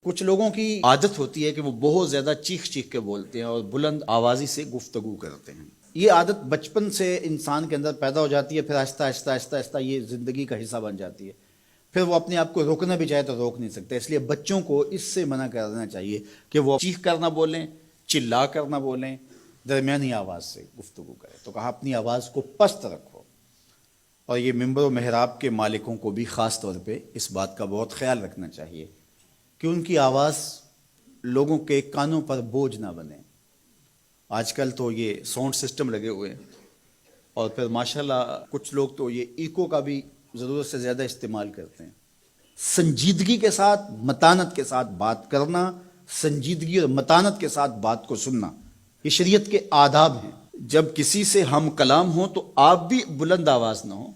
کچھ لوگوں کی عادت ہوتی ہے کہ وہ بہت زیادہ چیخ چیخ کے بولتے ہیں اور بلند آوازی سے گفتگو کرتے ہیں۔ یہ عادت بچپن سے انسان کے اندر پیدا ہو جاتی ہے، پھر آہستہ آہستہ آہستہ آہستہ یہ زندگی کا حصہ بن جاتی ہے۔ پھر وہ اپنے آپ کو روکنا بھی چاہے تو روک نہیں سکتے، اس لیے بچوں کو اس سے منع کر دینا چاہیے کہ وہ چیخ کر نہ بولیں، چلا کر نہ بولیں، درمیانی آواز سے گفتگو کریں۔ تو کہا اپنی آواز کو پست رکھو، اور یہ ممبر و محراب کے مالکوں کو بھی خاص طور پہ اس بات کا بہت خیال رکھنا چاہیے کہ ان کی آواز لوگوں کے کانوں پر بوجھ نہ بنے۔ آج کل تو یہ ساؤنڈ سسٹم لگے ہوئے ہیں، اور پھر ماشاءاللہ کچھ لوگ تو یہ ایکو کا بھی ضرورت سے زیادہ استعمال کرتے ہیں۔ سنجیدگی کے ساتھ، متانت کے ساتھ بات کرنا، سنجیدگی اور متانت کے ساتھ بات کو سننا، یہ شریعت کے آداب ہیں۔ جب کسی سے ہم کلام ہوں تو آپ بھی بلند آواز نہ ہو،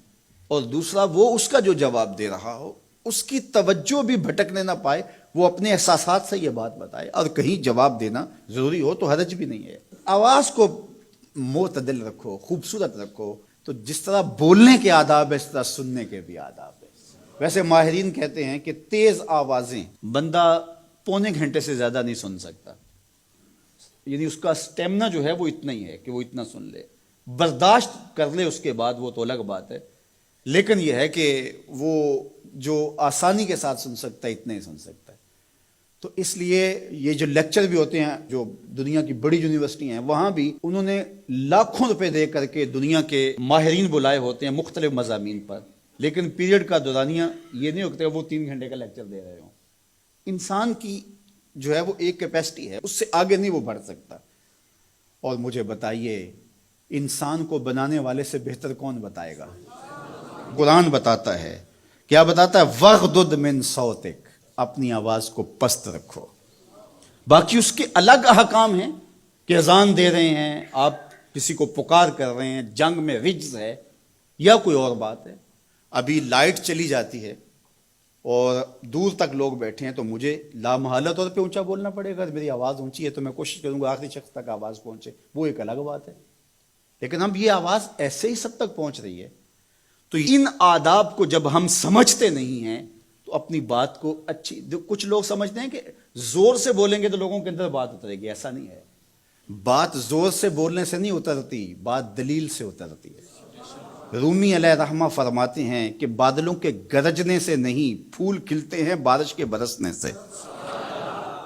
اور دوسرا وہ اس کا جو جواب دے رہا ہو اس کی توجہ بھی بھٹکنے نہ پائے، وہ اپنے احساسات سے یہ بات بتائے، اور کہیں جواب دینا ضروری ہو تو حرج بھی نہیں ہے۔ آواز کو معتدل رکھو، خوبصورت رکھو، تو جس طرح بولنے کے آداب ہے اس طرح سننے کے بھی آداب ہے۔ ویسے ماہرین کہتے ہیں کہ تیز آوازیں بندہ پونے گھنٹے سے زیادہ نہیں سن سکتا، یعنی اس کا سٹیمنا جو ہے وہ اتنا ہی ہے کہ وہ اتنا سن لے، برداشت کر لے اس کے بعد وہ تو الگ بات ہے، لیکن یہ ہے کہ وہ جو آسانی کے ساتھ سن سکتا ہے اتنا ہی سن سکتا ہے۔ تو اس لیے یہ جو لیکچر بھی ہوتے ہیں جو دنیا کی بڑی یونیورسٹی ہیں، وہاں بھی انہوں نے لاکھوں روپے دے کر کے دنیا کے ماہرین بلائے ہوتے ہیں مختلف مضامین پر، لیکن پیریڈ کا دورانیہ یہ نہیں ہوتا کہ وہ 3 گھنٹے کا لیکچر دے رہے ہوں۔ انسان کی جو ہے وہ ایک کیپیسٹی ہے، اس سے آگے نہیں وہ بڑھ سکتا۔ اور مجھے بتائیے انسان کو بنانے والے سے بہتر کون بتائے گا؟ قرآن بتاتا ہے، کیا بتاتا ہے؟ وَغْضُضْ مِنْ صَوْتِكَ، اپنی آواز کو پست رکھو۔ باقی اس کے الگ احکام ہیں کہ اذان دے رہے ہیں، آپ کسی کو پکار کر رہے ہیں، جنگ میں رجز ہے یا کوئی اور بات ہے۔ ابھی لائٹ چلی جاتی ہے اور دور تک لوگ بیٹھے ہیں تو مجھے لامحالہ طور پہ اونچا بولنا پڑے گا، میری آواز اونچی ہے تو میں کوشش کروں گا آخری شخص تک آواز پہنچے، وہ ایک الگ بات ہے۔ لیکن اب یہ آواز ایسے ہی سب تک پہنچ رہی ہے، تو ان آداب کو جب ہم سمجھتے نہیں ہیں تو اپنی بات کو اچھی، کچھ لوگ سمجھتے ہیں کہ زور سے بولیں گے تو لوگوں کے اندر بات اترے گی، ایسا نہیں ہے۔ بات زور سے بولنے سے نہیں اترتی، بات دلیل سے اترتی ہے۔ رومی علیہ رحمہ فرماتے ہیں کہ بادلوں کے گرجنے سے نہیں، پھول کھلتے ہیں بارش کے برسنے سے۔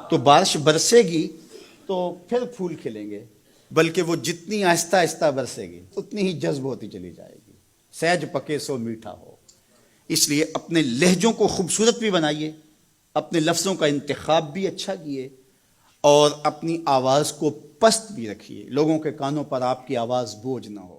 تو بارش برسے گی تو پھر پھول کھلیں گے، بلکہ وہ جتنی آہستہ آہستہ برسے گی اتنی ہی جذب ہوتی چلی جائے گی۔ سہج پکے سو میٹھا ہو۔ اس لیے اپنے لہجوں کو خوبصورت بھی بنائیے، اپنے لفظوں کا انتخاب بھی اچھا کیے، اور اپنی آواز کو پست بھی رکھیے، لوگوں کے کانوں پر آپ کی آواز بوجھ نہ ہو۔